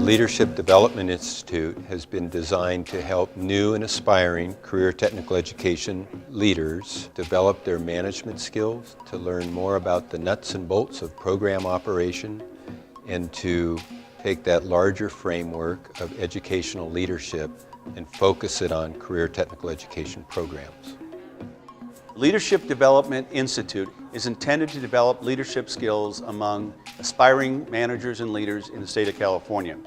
Leadership Development Institute has been designed to help new and aspiring career technical education leaders develop their management skills, to learn more about the nuts and bolts of program operation, and to take that larger framework of educational leadership and focus it on career technical education programs. Leadership Development Institute is intended to develop leadership skills among aspiring managers and leaders in the state of California.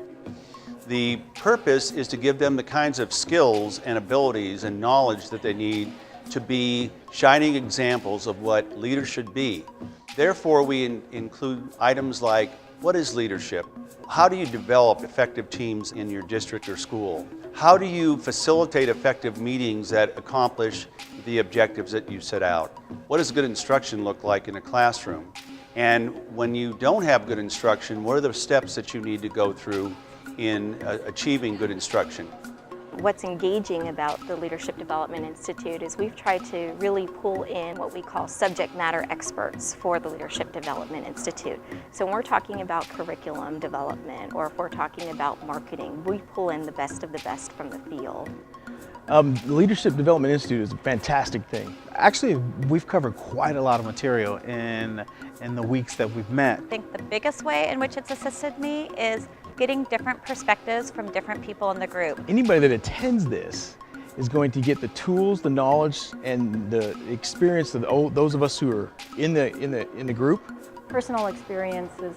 The purpose is to give them the kinds of skills and abilities and knowledge that they need to be shining examples of what leaders should be. Therefore, we include items like, what is leadership? How do you develop effective teams in your district or school? How do you facilitate effective meetings that accomplish the objectives that you set out? What does good instruction look like in a classroom? And when you don't have good instruction, what are the steps that you need to go through in achieving good instruction? What's engaging about the Leadership Development Institute is we've tried to really pull in what we call subject matter experts for the Leadership Development Institute. So when we're talking about curriculum development, or if we're talking about marketing, we pull in the best of the best from the field. The Leadership Development Institute is a fantastic thing. Actually, we've covered quite a lot of material in the weeks that we've met. I think the biggest way in which it's assisted me is getting different perspectives from different people in the group. Anybody that attends this is going to get the tools, the knowledge, and the experience of those of us who are in the group. Personal experiences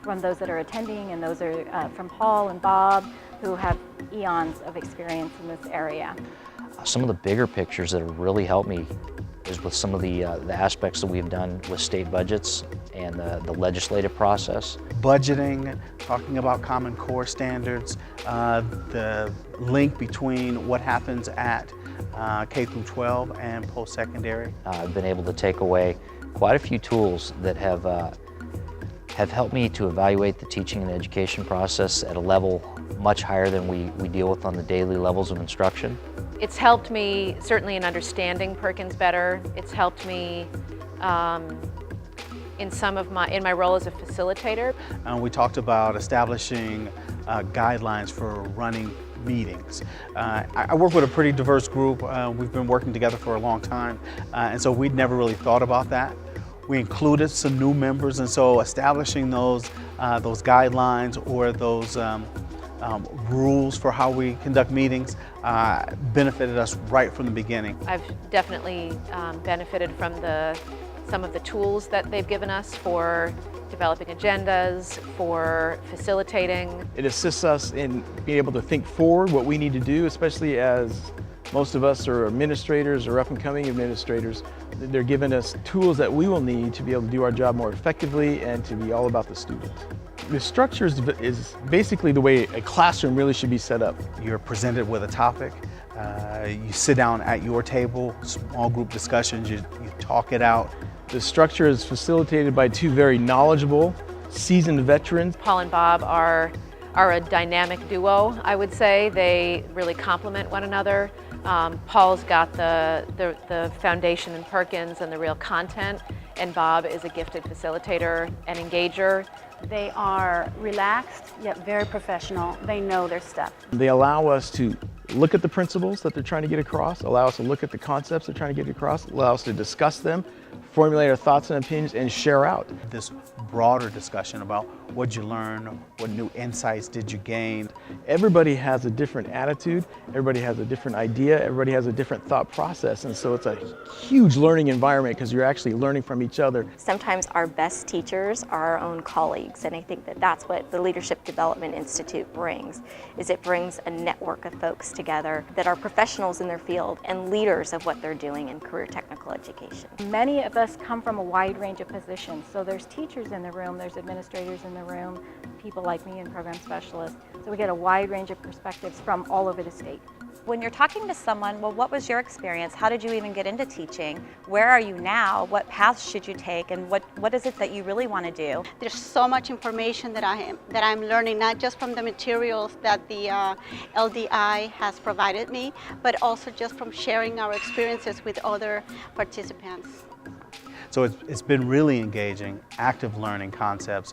from those that are attending, and those are from Paul and Bob, who have eons of experience in this area. Some of the bigger pictures that have really helped me is with some of the aspects that we've done with state budgets and the legislative process. Budgeting, talking about Common Core standards, the link between what happens at K through 12 and post-secondary. I've been able to take away quite a few tools that have helped me to evaluate the teaching and education process at a level much higher than we deal with on the daily levels of instruction. It's helped me certainly in understanding Perkins better. It's helped me in my role as a facilitator. We talked about establishing guidelines for running meetings. I work with a pretty diverse group. We've been working together for a long time, and so we'd never really thought about that. We included some new members, and so establishing those guidelines or those rules for how we conduct meetings benefited us right from the beginning. I've definitely benefited from some of the tools that they've given us for developing agendas, for facilitating. It assists us in being able to think forward what we need to do, especially as most of us are administrators or up-and-coming administrators. They're giving us tools that we will need to be able to do our job more effectively and to be all about the student. The structure is basically the way a classroom really should be set up. You're presented with a topic, you sit down at your table, small group discussions, you talk it out. The structure is facilitated by two very knowledgeable, seasoned veterans. Paul and Bob are a dynamic duo, I would say. They really complement one another. Paul's got the foundation in Perkins and the real content, and Bob is a gifted facilitator and engager. They are relaxed, yet very professional. They know their stuff. They allow us to look at the principles that they're trying to get across, allow us to look at the concepts they're trying to get across, allow us to discuss them, formulate our thoughts and opinions, and share out. This broader discussion about what you learn, what new insights did you gain. Everybody has a different attitude, everybody has a different idea, everybody has a different thought process, and so it's a huge learning environment because you're actually learning from each other. Sometimes our best teachers are our own colleagues, and I think that that's what the Leadership Development Institute brings, is it brings a network of folks together that are professionals in their field and leaders of what they're doing in career technical education. Many of us come from a wide range of positions, so there's teachers in the room, there's administrators in the room, people like me and program specialists, so we get a wide range of perspectives from all over the state. When you're talking to someone, well, what was your experience? How did you even get into teaching? Where are you now? What paths should you take? And what is it that you really want to do? There's so much information that I'm learning, not just from the materials that the LDI has provided me, but also just from sharing our experiences with other participants. So it's been really engaging, active learning concepts,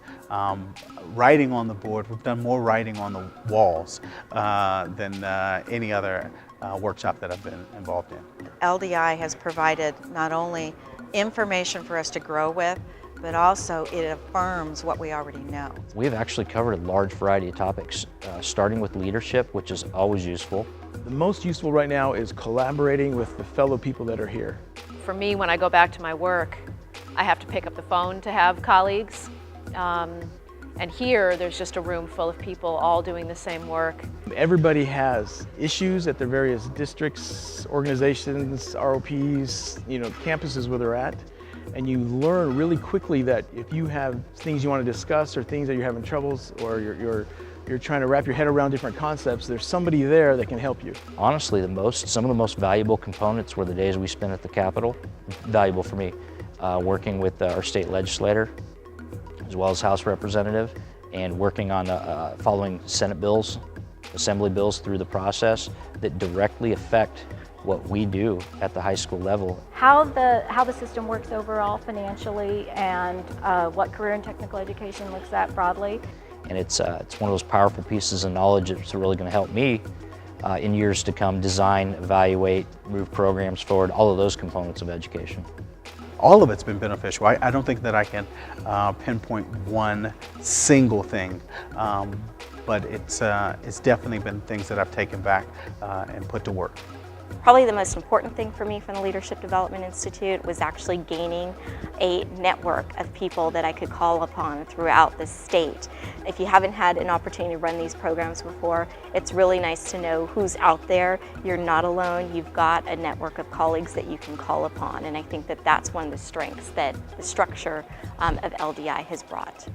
writing on the board. We've done more writing on the walls than any other workshop that I've been involved in. LDI has provided not only information for us to grow with, but also it affirms what we already know. We've actually covered a large variety of topics, starting with leadership, which is always useful. The most useful right now is collaborating with the fellow people that are here. For me, when I go back to my work, I have to pick up the phone to have colleagues. And here, there's just a room full of people all doing the same work. Everybody has issues at their various districts, organizations, ROPs, campuses where they're at. And you learn really quickly that if you have things you want to discuss or things that you're having troubles or you're trying to wrap your head around different concepts, there's somebody there that can help you. Honestly, some of the most valuable components were the days we spent at the Capitol. Valuable for me, working with our state legislator, as well as House representative, and working on following Senate bills, Assembly bills through the process that directly affect what we do at the high school level. How the system works overall financially and what career and technical education looks at broadly. And it's one of those powerful pieces of knowledge that's really going to help me in years to come design, evaluate, move programs forward, all of those components of education. All of it's been beneficial. I don't think that I can pinpoint one single thing, but it's definitely been things that I've taken back and put to work. Probably the most important thing for me from the Leadership Development Institute was actually gaining a network of people that I could call upon throughout the state. If you haven't had an opportunity to run these programs before, it's really nice to know who's out there. You're not alone. You've got a network of colleagues that you can call upon, and I think that that's one of the strengths that the structure of LDI has brought.